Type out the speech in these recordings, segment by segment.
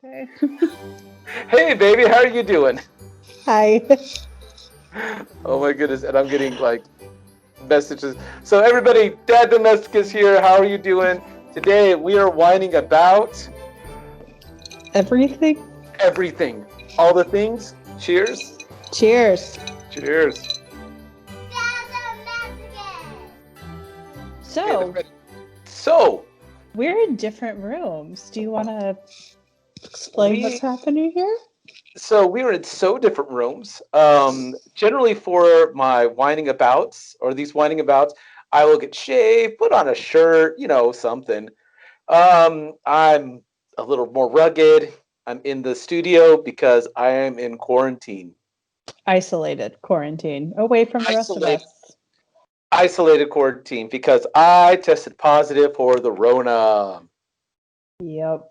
Okay. Hey, baby, how are you doing? Hi. Oh my goodness, and I'm getting like messages. So everybody, Dad Domestic is here. How are you doing? Today we are whining about Everything? everything. All the things. Cheers. Cheers. Cheers. Okay, they're So, ready. So, we're in different rooms. Do you want to explain what's we happening here? we're in so different rooms. Generally for my whining abouts or these whining abouts, I will get shaved, put on a shirt, something. I'm a little more rugged. I'm in the studio because I am in quarantine. Isolated, quarantine, away from the rest of Isolated, us. isolated quarantine because I tested positive for the Rona. Yep.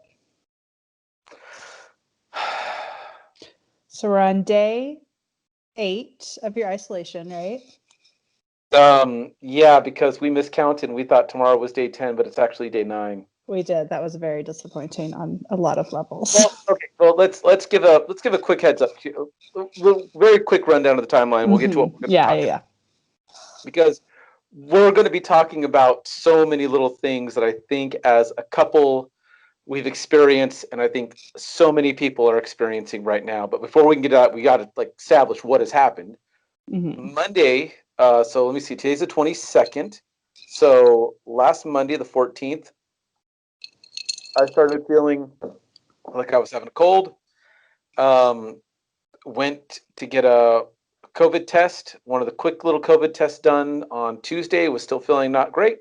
So, we're on day 8 of your isolation, right? Yeah, because we miscounted and we thought tomorrow was day 10, but it's actually day 9. We did. That was very disappointing on a lot of levels. Well, okay. Well, let's give a quick heads up. Very quick rundown of the timeline. We'll get to what we're going to Yeah, talk yeah, about yeah. because we're going to be talking about so many little things that I think as a couple we've experienced, and I think so many people are experiencing right now. But before we can get out, we got to like establish what has happened. Monday. So let me see. Today's the 22nd. So last Monday, the 14th, I started feeling like I was having a cold. Um, Went to get a COVID test, one of the quick little COVID tests done on Tuesday. Was still feeling not great.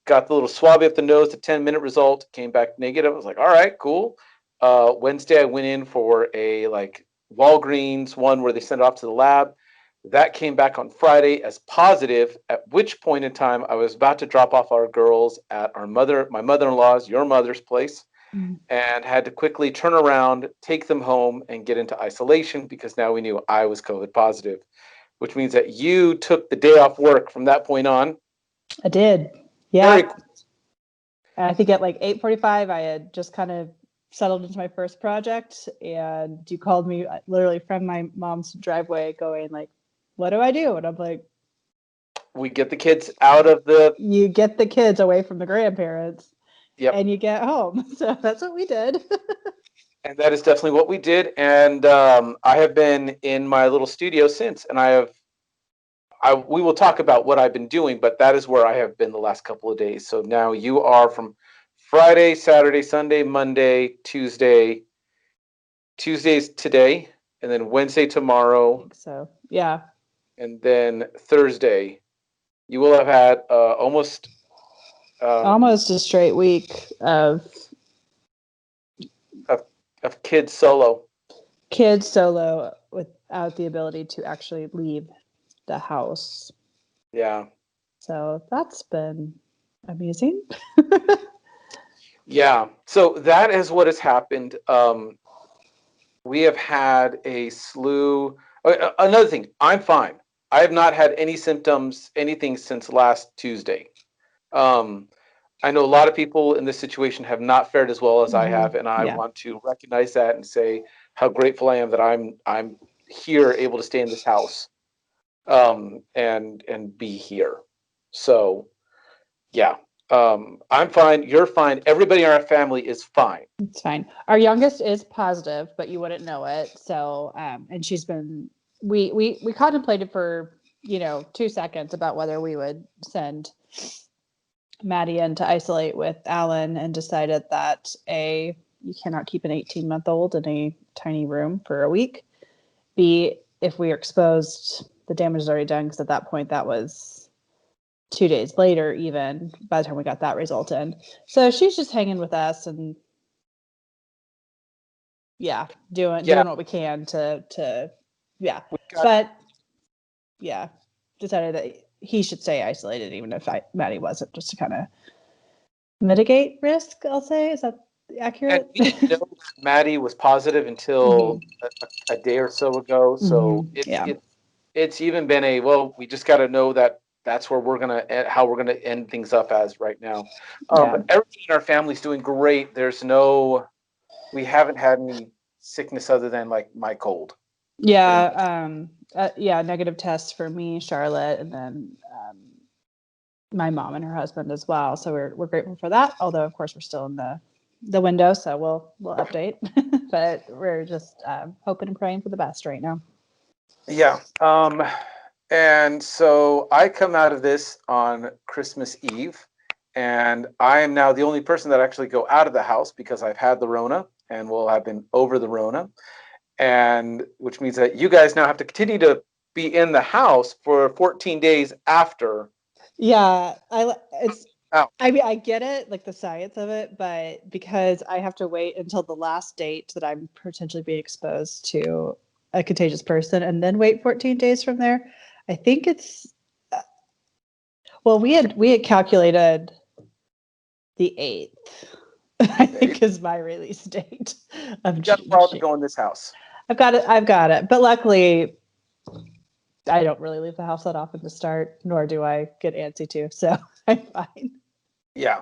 Got the little swab up the nose, the 10-minute result came back negative. I was like, all right, cool. Wednesday, I went in for a like Walgreens one where they send it off to the lab. That came back on Friday as positive, at which point in time I was about to drop off our girls at my mother-in-law's, your mother's place, and had to quickly turn around, take them home, and get into isolation because now we knew I was COVID positive, which means that you took the day off work from that point on. I did. Very Yeah. cool. And I think at like 8:45, I had just kind of settled into my first project, and you called me literally from my mom's driveway, going like, "What do I do?" And I'm like, We get the kids out of the. "You get the kids away from the grandparents, Yep. and you get home." So that's what we did. And that is definitely what we did. And I have been in my little studio since, and we will talk about what I've been doing, but that is where I have been the last couple of days. So now you are from Friday, Saturday, Sunday, Monday, Tuesday. Tuesday's today, and then Wednesday I tomorrow, think so. Yeah. and then Thursday. You will have had almost Almost a straight week of, of kids solo. kids solo without the ability to actually leave the house. Yeah. So that's been amusing. Yeah. So that is what has happened. We have had a slew. Another thing, I'm fine. I have not had any symptoms, anything since last Tuesday. Um, I know a lot of people in this situation have not fared as well as I have, and I Yeah. want to recognize that and say how grateful I am that I'm here, able to stay in this house, and be here. So yeah, I'm fine. You're fine. Everybody in our family is fine. It's fine. Our youngest is positive, but you wouldn't know it. So, and she's been. We contemplated for 2 seconds about whether we would send Maddie in to isolate with Alan, and decided that you cannot keep an 18-month-old in a tiny room for a week. B, if we are exposed, the damage is already done, because at that point that was 2 days later, even by the time we got that result in. So she's just hanging with us, and doing Yeah, what we can to yeah. we got. But yeah, decided that he should stay isolated, even if Maddie wasn't, just to kind of mitigate risk, I'll say. Is that And accurate? we didn't know that Maddie was positive until a day or so ago. So Yeah. it's even been we just got to know that that's where we're gonna how we're gonna end things up as right now. Yeah. But everything in our family's doing great. There's no we haven't had any sickness other than like my cold. Pretty much. Yeah, negative tests for me, Charlotte, and then my mom and her husband as well. So we're grateful for that. Although of course we're still in the window, so we'll update. But we're just hoping and praying for the best right now. Yeah. And so I come out of this on Christmas Eve, and I am now the only person that actually go out of the house because I've had the Rona and will have been over the Rona, and which means that you guys now have to continue to be in the house for 14 days after. Yeah, it's Out. I mean I get it, like the science of it, but because I have to wait until the last date that I'm potentially being exposed to a contagious person and then wait 14 days from there, I think it's well we had calculated the 8th. I think is my release date of You got a while to June. go in this house. I've got it. But luckily I don't really leave the house that often to start, nor do I get antsy to, so I'm fine. Yeah.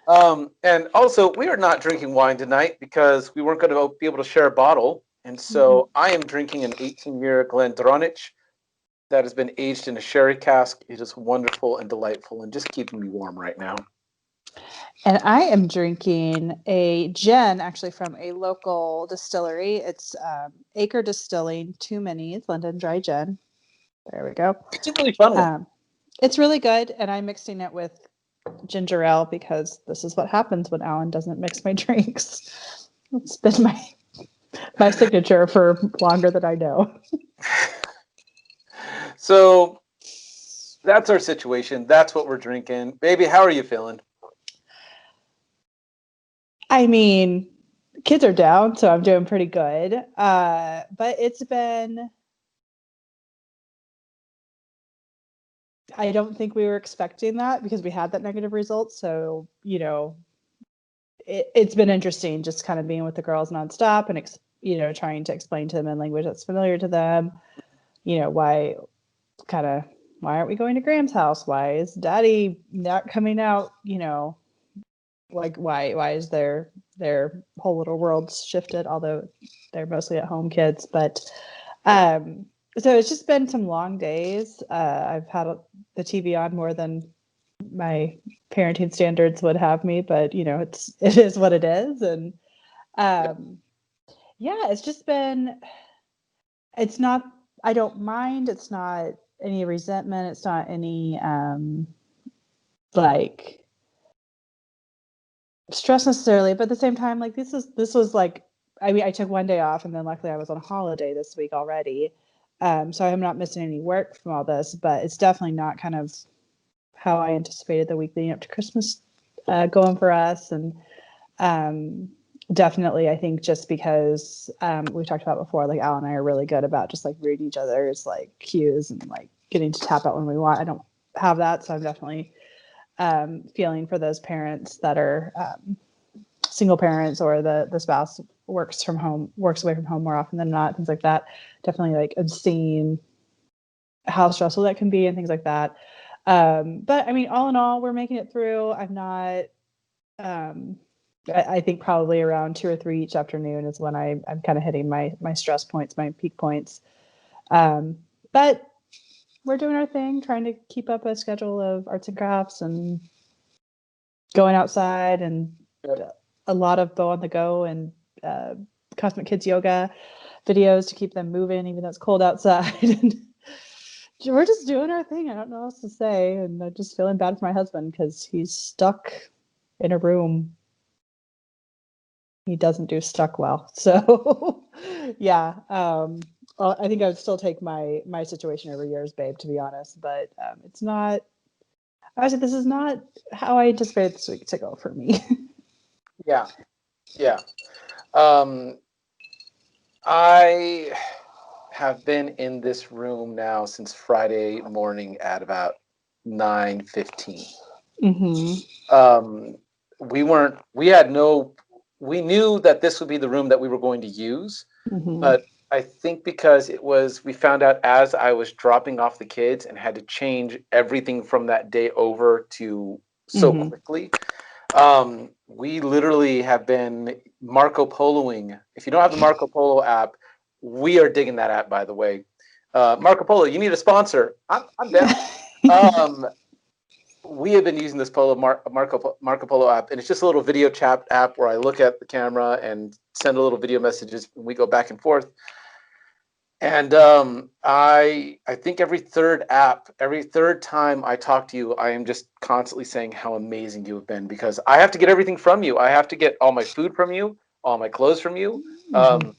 And also, we are not drinking wine tonight because we weren't going to be able to share a bottle. And so I am drinking an 18-year Glendronach that has been aged in a sherry cask. It is wonderful and delightful and just keeping me warm right now. And I am drinking a gin, actually from a local distillery. It's Acre Distilling 2 Minis London Dry Gin. There we go. It's a really fun one. It's really good, and I'm mixing it with ginger ale because this is what happens when Alan doesn't mix my drinks. It's been my signature for longer than I know. So that's our situation. That's what we're drinking. Baby, how are you feeling? I mean, kids are down, so I'm doing pretty good. But it's been, I don't think we were expecting that because we had that negative result. So, it's been interesting just kind of being with the girls nonstop and, trying to explain to them in language that's familiar to them, why aren't we going to Graham's house? Why is daddy not coming out? Like why is their whole little worlds shifted, although they're mostly at home kids. But so it's just been some long days. I've had the TV on more than my parenting standards would have me, but it is what it is. And yeah, it's just been, it's not, I don't mind, it's not any resentment, it's not any like stress necessarily, but at the same time, like this was like, I mean, I took one day off and then luckily I was on holiday this week already. So I'm not missing any work from all this, but it's definitely not kind of how I anticipated the week leading up to Christmas going for us. And definitely, I think just because we've talked about before, like Al and I are really good about just like reading each other's like cues and like getting to tap out when we want. I don't have that, so I'm definitely feeling for those parents that are single parents or the spouse works away from home more often than not, things like that. Definitely like seeing how stressful that can be and things like that. But I mean, all in all, we're making it through. I'm not, I think probably around 2 or 3 each afternoon is when I'm kind of hitting my stress points, my peak points. But we're doing our thing, trying to keep up a schedule of arts and crafts and going outside and a lot of bow on the go and Cosmic Kids yoga videos to keep them moving, even though it's cold outside. And we're just doing our thing. I don't know what else to say. And I'm just feeling bad for my husband because he's stuck in a room. He doesn't do stuck well. So yeah. I think I would still take my situation over yours, babe, to be honest. But it's not, I said, this is not how I anticipated this week to go for me. Yeah. Yeah. I have been in this room now since Friday morning at about 9:15. Mm-hmm. We knew that this would be the room that we were going to use, Mm-hmm. but I think because we found out as I was dropping off the kids and had to change everything from that day over to so quickly. We literally have been Marco Poloing. If you don't have the Marco Polo app, we are digging that app, by the way. Marco Polo, you need a sponsor. I'm down. Um, we have been using this Marco Polo app, and it's just a little video chat app where I look at the camera and send a little video messages, and we go back and forth. And I think every third time I talk to you, I am just constantly saying how amazing you have been, because I have to get everything from you. I have to get all my food from you, all my clothes from you. Mhm.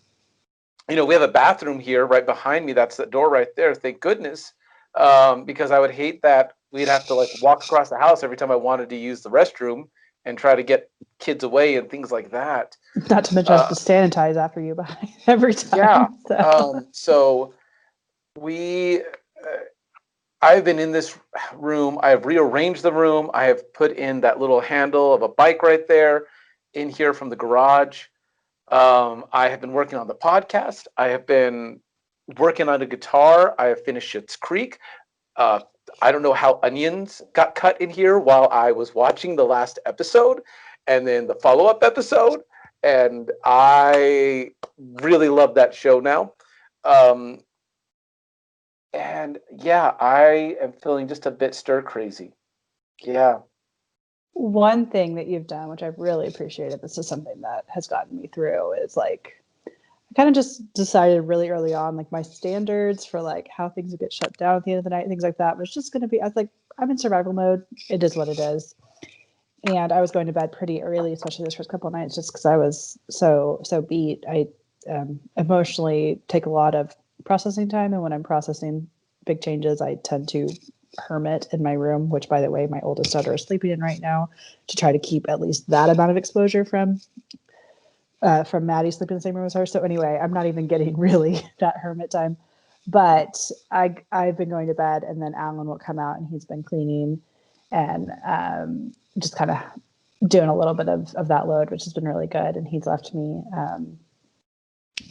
We have a bathroom here right behind me. That's the door right there. Thank goodness, because I would hate that we'd have to like walk across the house every time I wanted to use the restroom and try to get kids away and things like that. Not to mention I have to sanitize after you behind every Yeah. time. So. So we I've been in this room. I have rearranged the room. I have put in that little handle of a bike right there in here from the garage. I have been working on the podcast. I have been working on a guitar. I have finished Schitt's Creek. Uh, I don't know how onions got cut in here while I was watching the last episode and then the follow up episode. And I really love that show now. Um, and yeah, I am feeling just a bit stir crazy. Yeah. One thing that you've done, which I've really appreciated, this is something that has gotten me through, is like I kind of just decided really early on, like my standards for like how things would get shut down at the end of the night, things like that was just going to be, I was like, I'm in survival mode. It is what it is. And I was going to bed pretty early, especially those first couple of nights, just because I was so beat. I emotionally take a lot of processing time, and when I'm processing big changes, I tend to hermit in my room, which, by the way, my oldest daughter is sleeping in right now, to try to keep at least that amount of exposure from Maddie sleeping in the same room as her. So anyway, I'm not even getting really that hermit time. But I've been going to bed, and then Alan will come out, and he's been cleaning and just kind of doing a little bit of that load, which has been really good. And he's left me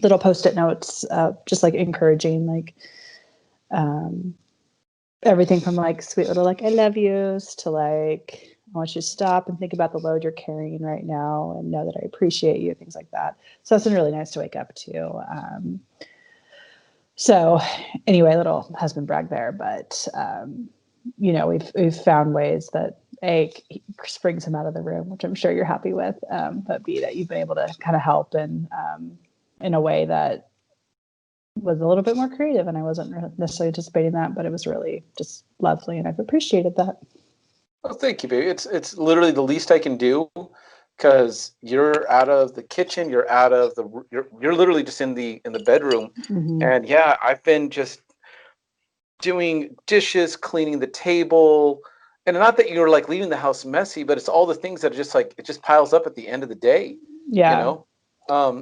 little post-it notes, just like encouraging, like um, everything from like sweet little like I love yous to like I want you to stop and think about the load you're carrying right now and know that I appreciate you, things like that. So that's been really nice to wake up to. So anyway, little husband brag there, but we've found ways that A brings him out of the room, which I'm sure you're happy with, but B that you've been able to kind of help in a way that was a little bit more creative, and I wasn't necessarily anticipating that, but it was really just lovely, and I've appreciated that. Oh, thank you, baby. It's literally the least I can do, because you're out of the kitchen, you're literally just in the bedroom. Mm-hmm. And yeah, I've been just doing dishes, cleaning the table, and not that you're like leaving the house messy, but it's all the things that are just like it just piles up at the end of the day, you Yeah. know.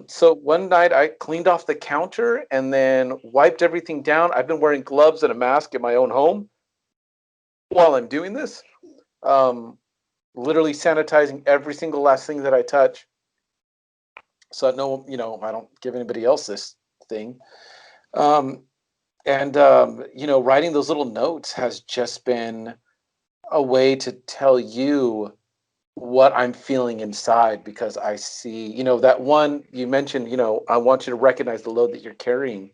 So one night I cleaned off the counter and then wiped everything down. I've been wearing gloves and a mask in my own home while I'm doing this. Um, Literally sanitizing every single last thing that I touch, so I know, I don't give anybody else this thing. Um, and writing those little notes has just been a way to tell you what I'm feeling inside, because I see, that one you mentioned, I want you to recognize the load that you're carrying.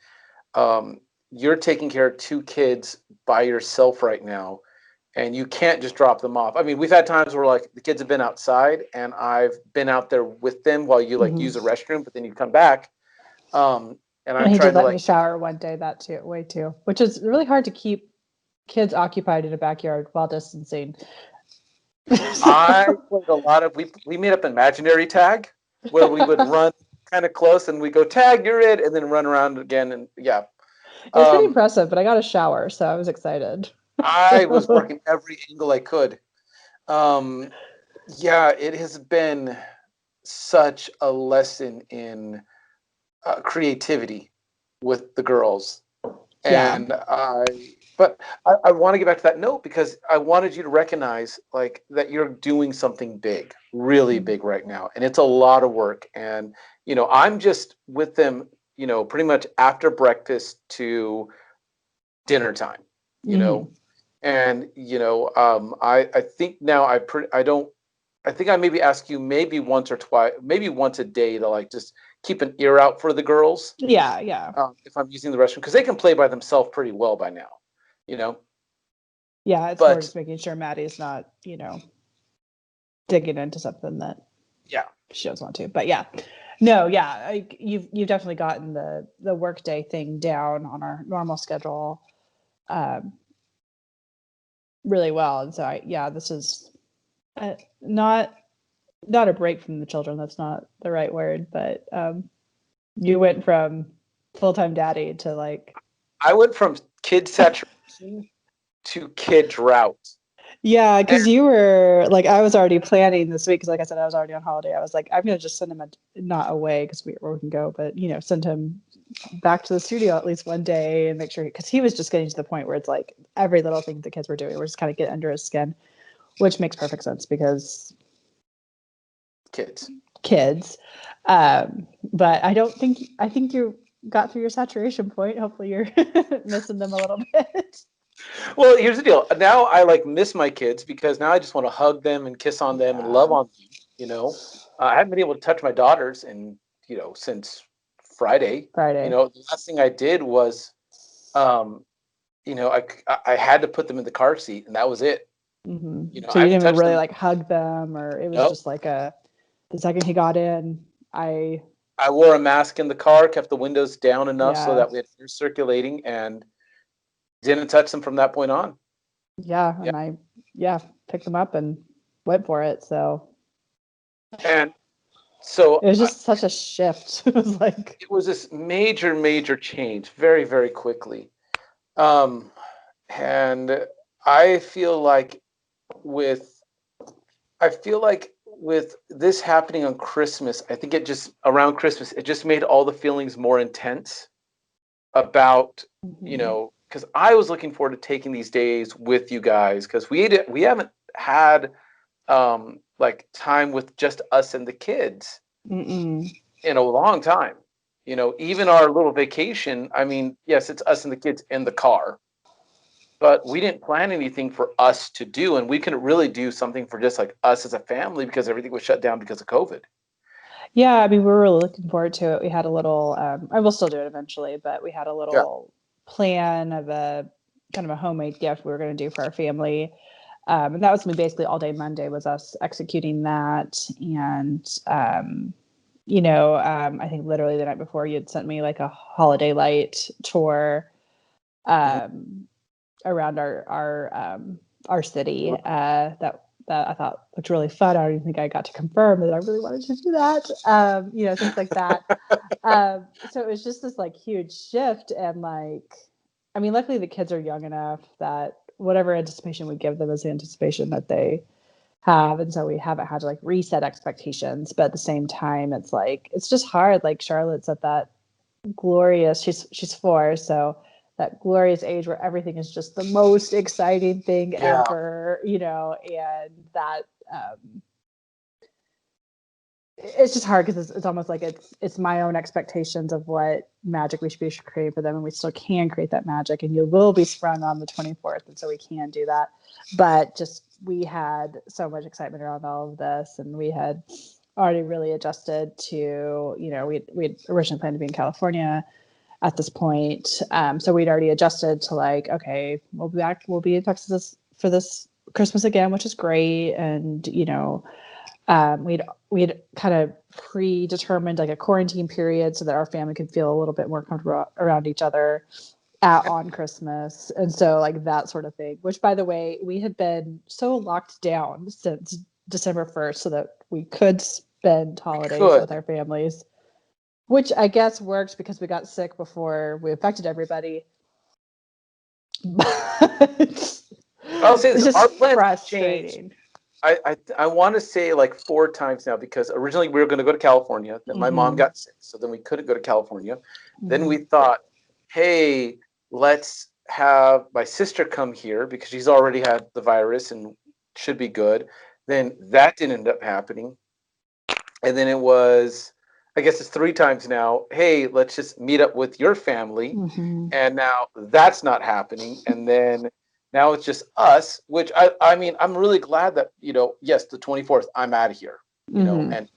Um, you're taking care of two kids by yourself right now, and you can't just drop them off. I mean, we've had times where like the kids have been outside and I've been out there with them while you like Mm-hmm. use the restroom, but then you come back. And And I'm he did trying to let me like, shower one day, that too, way too, which is really hard to keep kids occupied in a backyard while distancing. I So, played a lot of, we made up an imaginary tag where we would run kind of close and we go tag, you're it, and then run around again. And yeah, it was pretty um, impressive, but I got a shower, so I was excited. I was working every angle I could. Um, yeah, it has been such a lesson in creativity with the girls. Yeah. And I want to get back to that note because I wanted you to recognize like that you're doing something big, really big right now. And it's a lot of work. And, I'm just with them, pretty much after breakfast to dinner time, you Mm-hmm. know, and, I think now I don't I think I maybe ask you maybe once or twice, maybe once a day to like just keep an ear out for the girls. Yeah. If I'm using the restroom, because they can play by themselves pretty well by now, you know. Yeah, it's more But just making sure Maddie's not, digging into something that yeah, she doesn't want to. But yeah, no, yeah, you've definitely gotten the workday thing down on our normal schedule, um, really well. And so this is not a break from the children. That's not the right word, but you went from full-time daddy to like. I went from kid saturation to kid drought. Yeah, And because you were like, I was already planning this week because, like I said, I was already on holiday. I was like, I'm gonna just send him not away because we can go, but send him back to the studio at least one day and make sure, because he was just getting to the point where it's like every little thing the kids were doing, we're just kind of getting under his skin, which makes perfect sense because kids. But I think you got through your saturation point. Hopefully, you're missing them a little bit. well, here's the deal. Now I like miss my kids because now I just want to hug them and kiss on them and love on them. I haven't been able to touch my daughters in since Friday. The last thing I did was, I had to put them in the car seat and that was it. Mm-hmm. So I you haven't didn't even touched really them. like hug them, or it was No, just like the second he got in, I wore a mask in the car, kept the windows down enough so yeah, that we had air circulating, and didn't touch them from that point on. yeah, Yeah, and I picked them up and went for it. So and so it was just such a shift. It was like, it was this major, major change very, very quickly. Um, and I feel like with with this happening on Christmas, I think around Christmas, it just made all the feelings more intense about, mm-hmm. because I was looking forward to taking these days with you guys because we haven't had like time with just us and the kids Mm-mm. in a long time. Even our little vacation, I mean, yes, it's us and the kids in the car, but we didn't plan anything for us to do. And we couldn't really do something for just like us as a family because everything was shut down because of COVID. Yeah, I mean, we were really looking forward to it. We had a little, I will still do it eventually, but we had a Yeah. little plan of a kind of a homemade gift we were going to do for our family. And that was going to be basically all day Monday was us executing that. And, I think literally the night before you had sent me like a holiday light tour, Mhm. around our city, that I thought looked really fun. I don't even think I got to confirm that I really wanted to do that. Things like that. So it was just this like huge shift, and like, I mean, luckily the kids are young enough that whatever anticipation we give them is the anticipation that they have, and so we haven't had to like reset expectations. But at the same time, it's like it's just hard. Like Charlotte's at that glorious. She's 4, so that glorious age where everything is just the most exciting thing Yeah. ever, and that it's just hard because it's almost like it's my own expectations of what magic we should be creating for them, and we still can create that magic, and you will be sprung on the 24th, and so we can do that. But just we had so much excitement around all of this, and we had already really adjusted to, we'd originally planned to be in California at this point. So we'd already adjusted to like, okay, we'll be in Texas for this Christmas again, which is great. And, we'd kind of predetermined like a quarantine period so that our family could feel a little bit more comfortable around each other on Christmas. And so like that sort of thing, which by the way, we had been so locked down since December 1st so that we could spend We holidays with could. our families, which I guess worked because we got sick before we affected everybody. But it's I'll say this: our just plans have changed. frustrating. I want to say like 4 times now because originally we were going to go to California. Then my mom Mm-hmm. got sick, so then we couldn't go to California. Then Mm-hmm. we thought, hey, let's have my sister come here because she's already had the virus and should be good. Then that didn't end up happening. And then it was, I guess it's 3 times now. Hey, let's just meet up with your family. Mm-hmm. And now that's not happening. And then Now it's just us, which I mean, I'm really glad that, yes, the 24th, I'm out of here, Hmm. and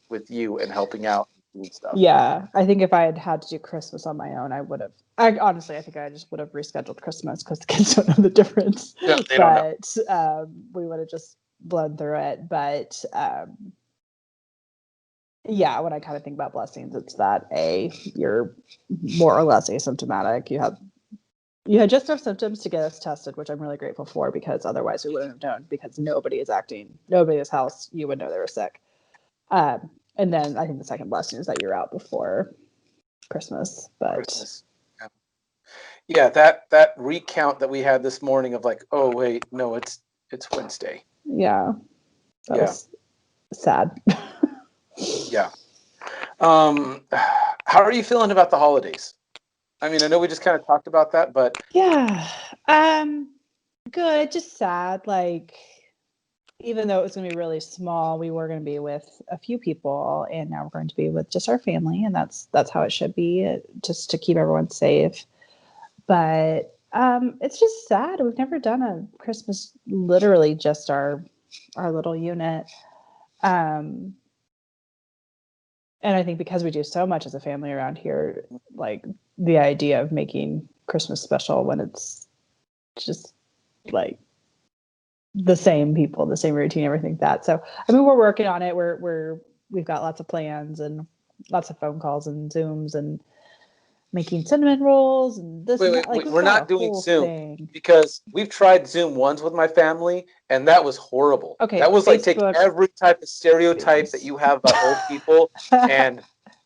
with you and helping out and stuff. Yeah, I think if I had had to do Christmas on my own, I would have. I honestly, I think I just would have rescheduled Christmas because the kids don't know the difference. No, they don't know. But we would have just blown through it. But yeah, when I kind of think about blessings, it's that you're more or less asymptomatic. You had just enough symptoms to get us tested, which I'm really grateful for because otherwise we wouldn't have known because nobody in this house, you would know they were sick. And then I think the second blessing is that you're out before Christmas. But Christmas. Yeah, that recount that we had this morning of like, oh wait, no, it's Wednesday. yeah, that Yeah, was sad. yeah. How are you feeling about the holidays? I mean, I know we just kind of talked about that, but Yeah. Good, just sad. Like, even though it was going to be really small, we were going to be with a few people, and now we're going to be with just our family, and that's how it should be, just to keep everyone safe. But it's just sad. We've never done a Christmas literally just our little unit. Um, and I think because we do so much as a family around here, like the idea of making Christmas special when it's just like the same people, the same routine, everything like that. So I mean, we're working on it. We've got lots of plans and lots of phone calls and Zooms and making cinnamon rolls and this wait, and wait, that. Like wait. we've We're got a not doing whole Zoom thing. because we've tried Zoom once with my family, and that was horrible. Okay, That was like take Facebook. every type of stereotype that you have about old people and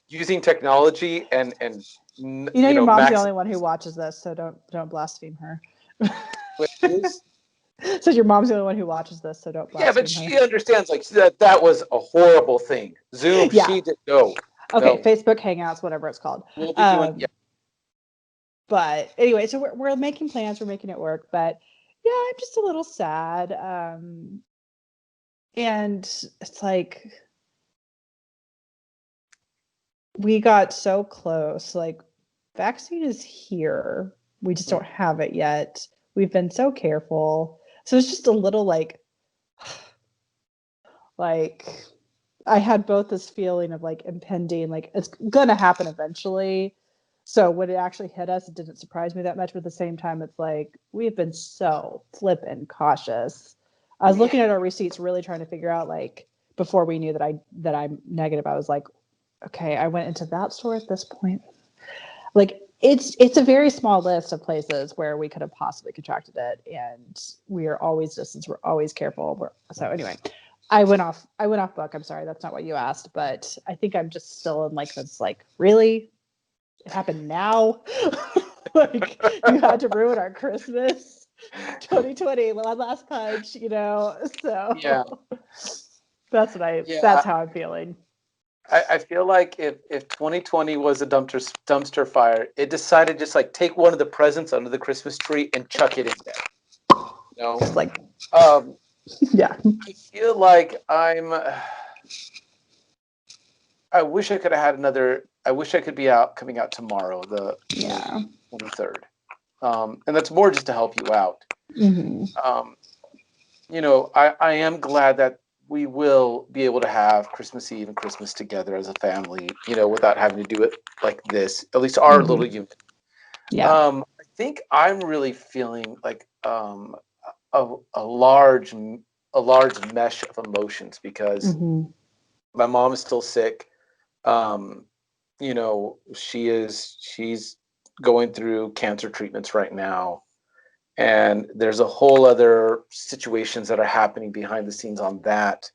using technology and You know your mom's the max. only one who watches this, so don't blaspheme her. Wait, who's? Says your mom's the only one who watches this, so don't Yeah, but blaspheme her. she understands like that was a horrible thing. Zoom, Yeah. she did no, Okay, no. Facebook Hangouts, whatever it's called. We'll be doing, yeah. But anyway, so we're making plans, we're making it work. But yeah, I'm just a little sad. And it's like we got so close. Like, vaccine is here. We just don't have it yet. We've been so careful. So it's just a little like I had both this feeling of like impending, like it's gonna happen eventually. So when it actually hit us, it didn't surprise me that much. But at the same time, it's like we've been so flippin' cautious. I was looking at our receipts, really trying to figure out like before we knew that I'm negative. I was like, okay, I went into that store at this point. Like it's a very small list of places where we could have possibly contracted it, and we are always distance. We're always careful. So anyway, I went off book. I'm sorry, that's not what you asked, but I think I'm just still in like this like really it happened now. Like you had to ruin our Christmas 2020 last punch, Yeah, so that's yeah. how I'm feeling. I feel like if 2020 was a dumpster fire, it decided just like take one of the presents under the Christmas tree and chuck it in there. You know, Like um, yeah. I feel like I wish I could have had another. I wish I could be out coming out tomorrow, the Yeah. 23rd, and that's more just to help you out. Hmm. Um, I am glad that we will be able to have Christmas Eve and Christmas together as a family, without having to do it like this, at least our Hmm. little unit. Yeah. I think I'm really feeling like a, a large, a large mesh of emotions because Hmm. my mom is still sick. Um, she's going through cancer treatments right now. And there's a whole other situations that are happening behind the scenes on that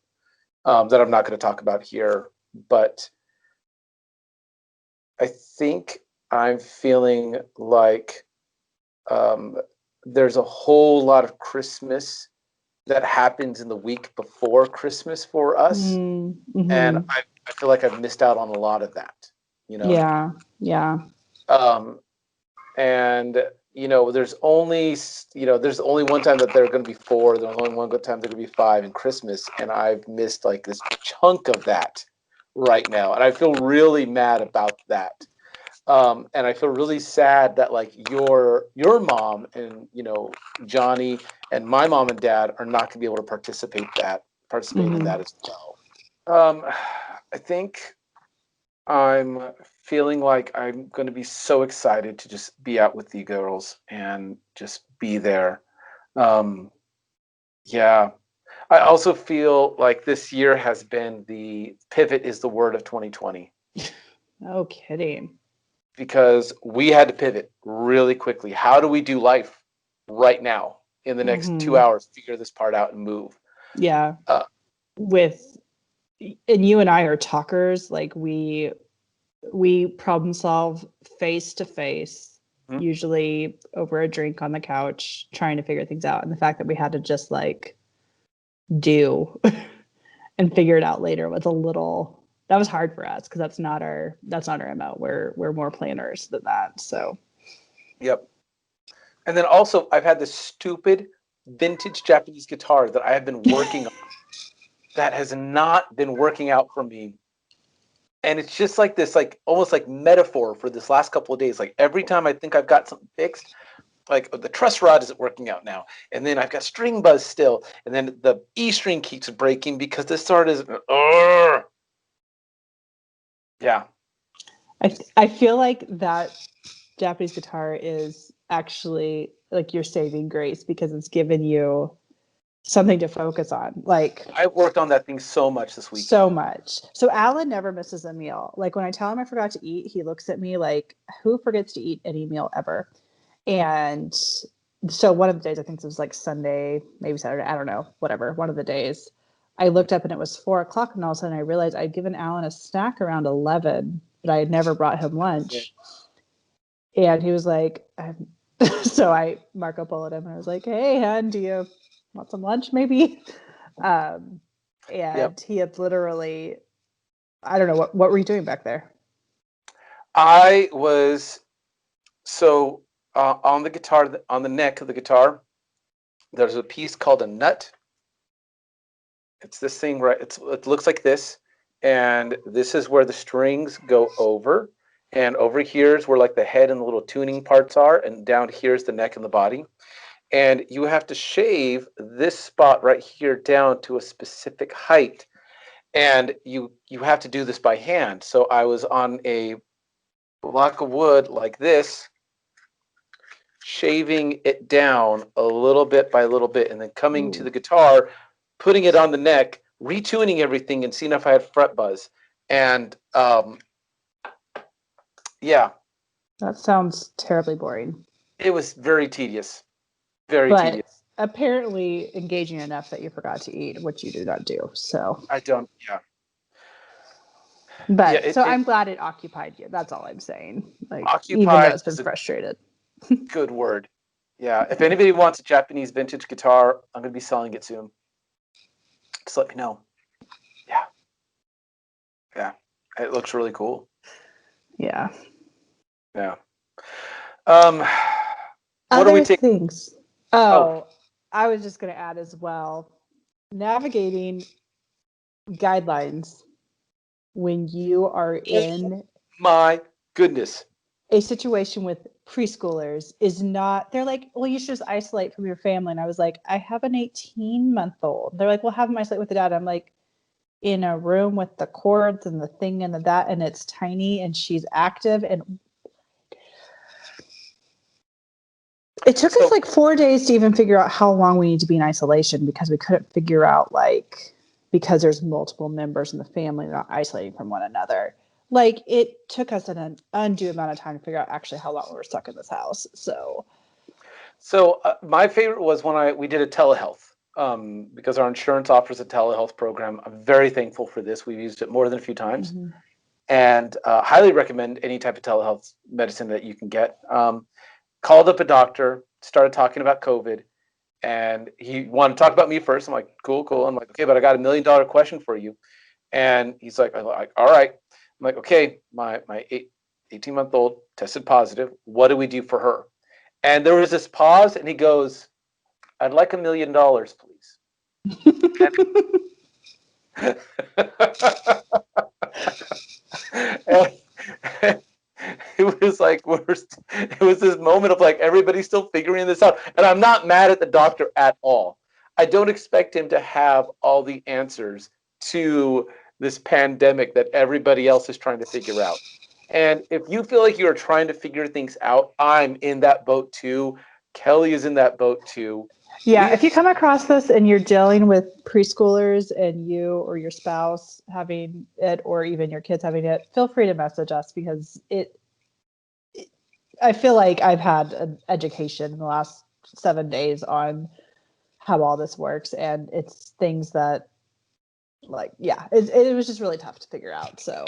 I'm not going to talk about here. But I think I'm feeling like um, there's a whole lot of Christmas that happens in the week before Christmas for us, and Mm-hmm. I feel like I've missed out on a lot of that. You know, Yeah. Yeah. um, and there's only one time that they're going to be four. There's only one good time they're going to be five in Christmas, and I've missed like this chunk of that right now, and I feel really mad about that. And I feel really sad that like your mom and Johnny and my mom and dad are not going to be able to participate in that as well. I think I'm feeling like I'm going to be so excited to just be out with you girls and just be there. Um, yeah. I also feel like this year has been the pivot is the word of 2020 No kidding. because we had to pivot really quickly. How do we do life right now in the next 2 hours? Figure this part out and move. Yeah. Uh, With and you and I are talkers. Like we problem solve face to face, mhm. usually over a drink on the couch, trying to figure things out. And the fact that we had to just like do and figure it out later was a little that was hard for us because that's not our MO. We're more planners than that. So Yep. And then also, I've had this stupid vintage Japanese guitar that I have been working on that has not been working out for me. And it's just like this, like almost like metaphor for this last couple of days. Like every time I think I've got something fixed, like the truss rod isn't working out now, and then I've got string buzz still, and then the E string keeps breaking because this start is. Yeah. I feel like that Japanese guitar is actually like your saving grace because it's given you something to focus on. Like I worked on that thing so much this week. so much. So Alan never misses a meal. Like when I tell him I forgot to eat, he looks at me like, who forgets to eat any meal ever? And so one of the days, I think it was like Sunday, maybe Saturday, I don't know, whatever, one of the days, I looked up and it was 4 o'clock, and all of a sudden I realized I'd given Alan a snack around 11, but I had never brought him Yeah. lunch. And he was like, so I Marco Poloed him and I was like, hey, hon, do you want some lunch maybe? Um, Yep. and he had literally, I don't know, what were you doing back there? I was so on the guitar, on the neck of the guitar, there's a piece called a nut. It's this thing, right? It looks like this, and this is where the strings go over, and over here is where like the head and the little tuning parts are, and down here is the neck and the body. And you have to shave this spot right here down to a specific height, and you have to do this by hand. So I was on a block of wood like this, shaving it down a little bit by little bit, and then coming to the guitar, putting it on the neck, retuning everything, and seeing if I had fret buzz. And yeah, That sounds terribly boring, it was very tedious, very but tedious. apparently engaging enough that you forgot to eat, which you do not do. So, I don't, yeah, yeah. but It, so it I'm glad it occupied you. That's all I'm saying. Like, even though occupied it's been is a frustrated. good word. Yeah, if anybody wants a Japanese vintage guitar, I'm gonna be selling it soon. Just let me know. Yeah, yeah, it looks really cool. Yeah. Yeah. Um, what are we Other taking? things. Oh, Oh, I was just going to add as well navigating guidelines when you are oh in my goodness. a situation with preschoolers is not, they're like, well, you should just isolate from your family. And I was like, I have an 18-month-old. They're like, well, have them isolate with the dad. I'm like, in a room with the cords and the thing and the that, and it's tiny and she's active. And it took us So, like 4 days to even figure out how long we need to be in isolation because we couldn't figure out, like, because there's multiple members in the family not isolating from one another. Like, it took us an undue amount of time to figure out actually how long we were stuck in this house. so my favorite was when we did a telehealth because our insurance offers a telehealth program. I'm very thankful for this. We've used it more than a few times, Mhm. and highly recommend any type of telehealth medicine that you can get. Called up a doctor, started talking about COVID, and he wanted to talk about me first. I'm like, cool, cool. I'm like, okay, but I got $1 million question for you. And he's like, all right. I'm like, okay, my 18-month-old tested positive. What do we do for her? And there was this pause, and he goes, I'd like $1 million, please. And, it was like it was this moment of like everybody's still figuring this out, and I'm not mad at the doctor at all. I don't expect him to have all the answers to this pandemic that everybody else is trying to figure out. And if you feel like you're trying to figure things out, I'm in that boat too. Kelly is in that boat too. Yeah, We if you come across this and you're dealing with preschoolers and you or your spouse having it, or even your kids having it, feel free to message us because I feel like I've had an education in the last 7 days on how all this works, and it's things that, like, yeah, it was just really tough to figure out. So,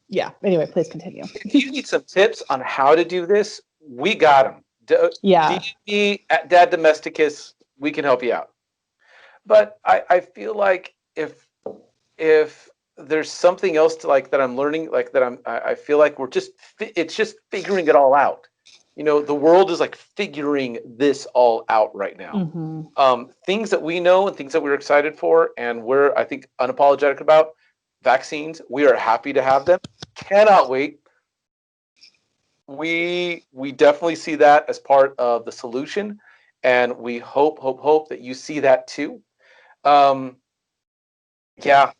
yeah. Anyway, please continue. if you need some tips on how to do this, we got them. Yeah, DM me at Dad Domesticus. We can help you out. But I feel like if there's something else to like that I'm learning, like that I feel like it's just figuring it all out. You know, the world is like figuring this all out right now. hmm Things that we know and things that we're excited for, and we're, I think, unapologetic about vaccines. We are happy to have them. Cannot wait. We definitely see that as part of the solution, and we hope that you see that too. Um, yeah,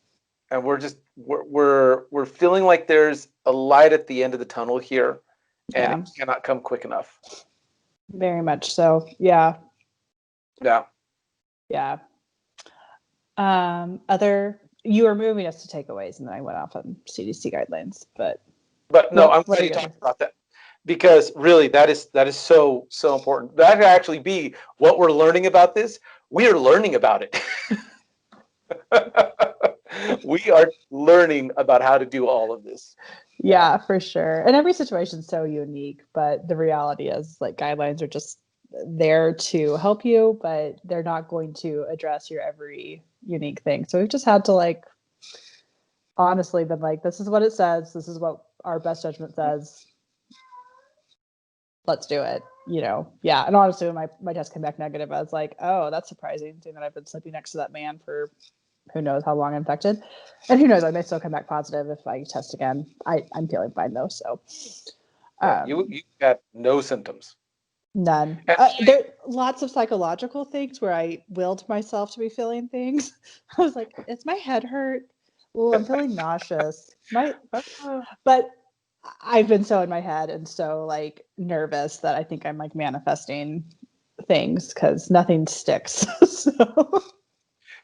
and we're feeling like there's a light at the end of the tunnel here, and it yeah, cannot come quick enough. very much so. Yeah, Yeah. yeah. Other, you were moving us to takeaways, and then I went off on CDC guidelines. But But no, I'm what glad are you you gonna? talked about that because really that is so important. That could actually be what we're learning about this. We are learning about it. We are learning about how to do all of this. Yeah. Yeah, for sure. And every situation's so unique, but the reality is, like, guidelines are just there to help you, but they're not going to address your every unique thing. So we've just had to, like, honestly been like, this is what it says, this is what our best judgment says. Let's do it. Yeah. And honestly, when my test came back negative, I was like, oh, that's surprising, seeing that I've been sleeping next to that man for who knows how long infected. And who knows, I may still come back positive if I test again. I'm feeling fine though. So Yeah. You got no symptoms. none. And There lots of psychological things where I willed myself to be feeling things. I was like, is my head hurt? Oh, I'm feeling nauseous. But I've been so in my head and so, like, nervous that I think I'm, like, manifesting things because nothing sticks. So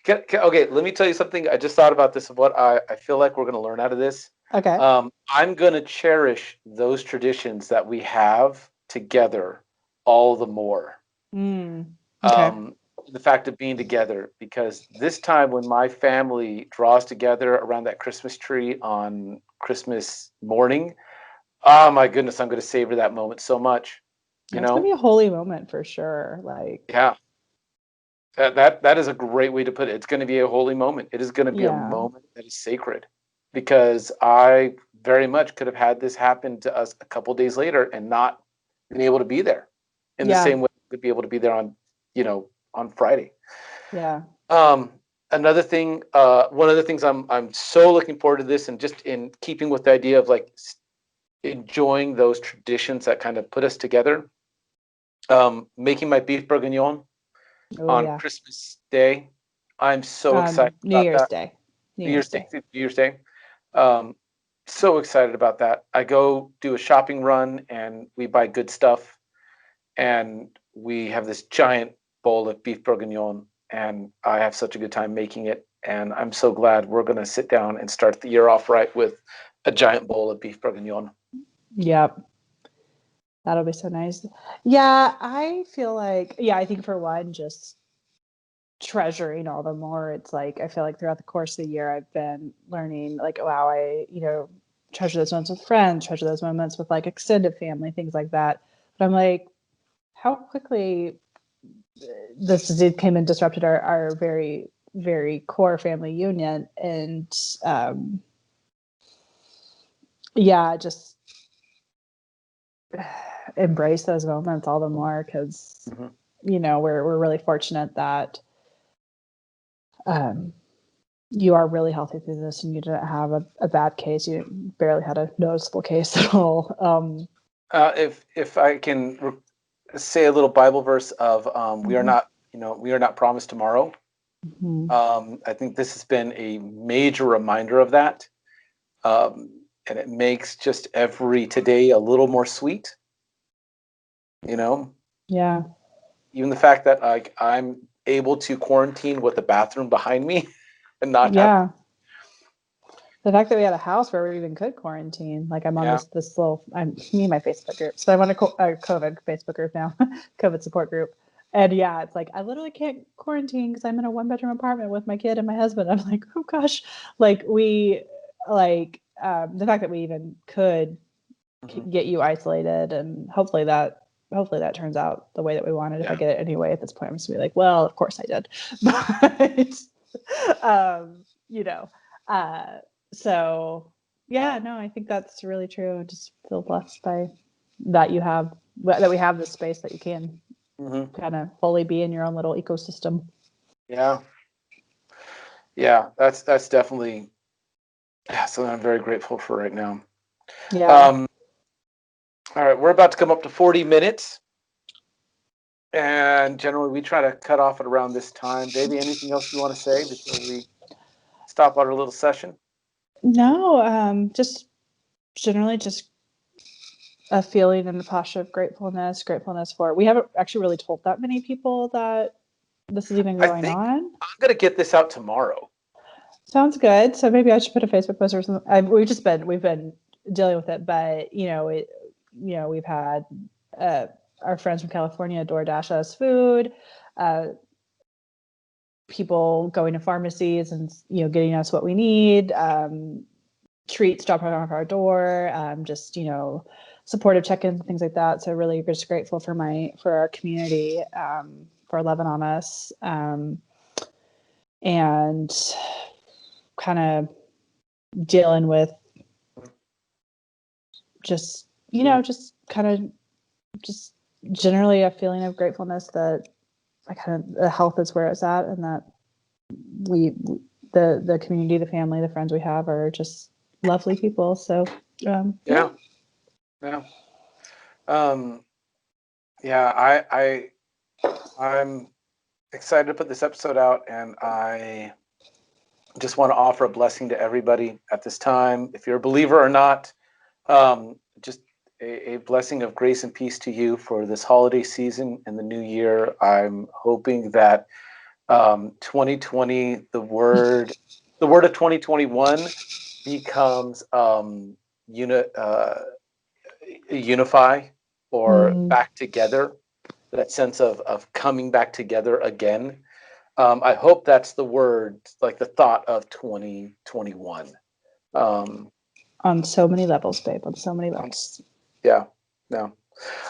okay, let me tell you something. I just thought about this of what I feel like we're going to learn out of this. okay. I'm going to cherish those traditions that we have together all the more. Okay. Um, the fact of being together, because this time when my family draws together around that Christmas tree on Christmas morning, oh my goodness, I'm going to savor that moment so much. You That's gonna know? be a holy moment for sure. Like, Yeah. That is a great way to put it. It's going to be a holy moment. It is going to be a yeah. moment that is sacred, because I very much could have had this happen to us a couple days later and not been able to be there in the Yeah. same way we could be able to be there on, on Friday. Yeah. Um, another thing, one of the things I'm so looking forward to this, and just in keeping with the idea of like enjoying those traditions that kind of put us together. Making my beef bourguignon Oh on yeah. Christmas Day. I'm so excited New about Year's that. Day. New New Year's Year's Day, Day. New Year's Day. Um, so excited about that. I go do a shopping run and we buy good stuff, and we have this giant bowl of beef bourguignon, and I have such a good time making it. And I'm so glad we're going to sit down and start the year off right with a giant bowl of beef bourguignon. Yep. That'll be so nice. Yeah, I feel like, yeah, I think for one, just treasuring all the more. It's like I feel like throughout the course of the year I've been learning, like, wow, treasure those moments with friends, treasure those moments with, like, extended family, things like that. But I'm like, how quickly this disease came and disrupted our very, very core family union. And yeah, just embrace those moments all the more because, Mhm. we're really fortunate that um, you are really healthy through this and you didn't have a bad case. You barely had a noticeable case at all. If I can say a little Bible verse of we are Mhm. not, we are not promised tomorrow. Mhm. I think this has been a major reminder of that. And it makes just every today a little more sweet, you know, Yeah. even the fact that I'm able to quarantine with the bathroom behind me and not have, Yeah. The fact that we had a house where we even could quarantine, like I'm on yeah, this little, me and my Facebook group. So I'm on a COVID Facebook group now, COVID support group. And yeah, it's like I literally can't quarantine because I'm in a 1 bedroom apartment with my kid and my husband. I'm like, oh gosh, like the fact that we even could mhm, get you isolated, and hopefully that turns out the way that we wanted. If I yeah, get it anyway at this point, I'm just gonna be like, well, of course I did. But you know, uh, so yeah, no, I think that's really true. I just feel blessed by that that we have this space that you can mhm, kind of fully be in your own little ecosystem. yeah, yeah. That's definitely, yeah, something I'm very grateful for right now. Yeah. Um, all right, we're about to come up to 40 minutes. And generally, we try to cut off at around this time. Baby, anything else you want to say before we stop our little session? No, just generally just a feeling and a posture of gratefulness for. We haven't actually really told that many people that this is even I going think on. I'm gonna get this out tomorrow. Sounds good. So maybe I should put a Facebook post or something. We've been dealing with it, but we've had uh, our friends from California DoorDash us food, uh, people going to pharmacies and getting us what we need, treats dropped off our door, just supportive check-ins and things like that. So really just grateful for our community, for loving on us, and kind of dealing with just Yeah, just kind of just generally a feeling of gratefulness that I kind of the health is where it's at, and that we the community, the family, the friends we have are just lovely people. So yeah. yeah, yeah. Um, yeah, I'm excited to put this episode out, and I just want to offer a blessing to everybody at this time. If you're a believer or not, just a blessing of grace and peace to you for this holiday season and the new year. I'm hoping that 2020, the word of 2021 becomes unify or Mm, back together. That sense of coming back together again. I hope that's the word, like the thought of 2021. Um, on so many levels, babe, on so many on, levels. yeah, no.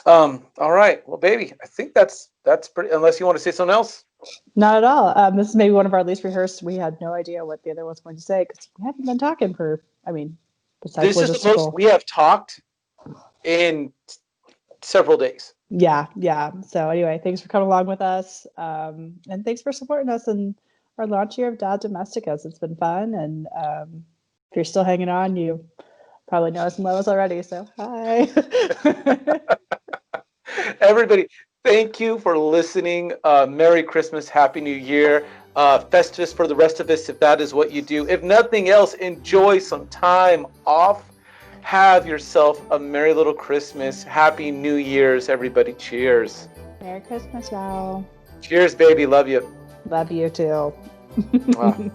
All right. Well, baby, I think that's pretty. Unless you want to say something else. Not at all. This is maybe one of our least rehearsed. We had no idea what the other one's going to say because we haven't been talking for, I mean, besides This is the most logistical. we have talked in several days. Yeah, yeah. So anyway, thanks for coming along with us, and thanks for supporting us in our launch year of Dad Domesticus. It's been fun, and if you're still hanging on, you probably know us and love us already. So hi. Everybody, thank you for listening. Merry Christmas, Happy New Year, Festivus for the rest of us, if that is what you do. If nothing else, enjoy some time off. Have yourself a merry little Christmas. Happy New Year's, everybody. Cheers. Merry Christmas, y'all. Cheers, baby. Love you. Love you too. Mwah.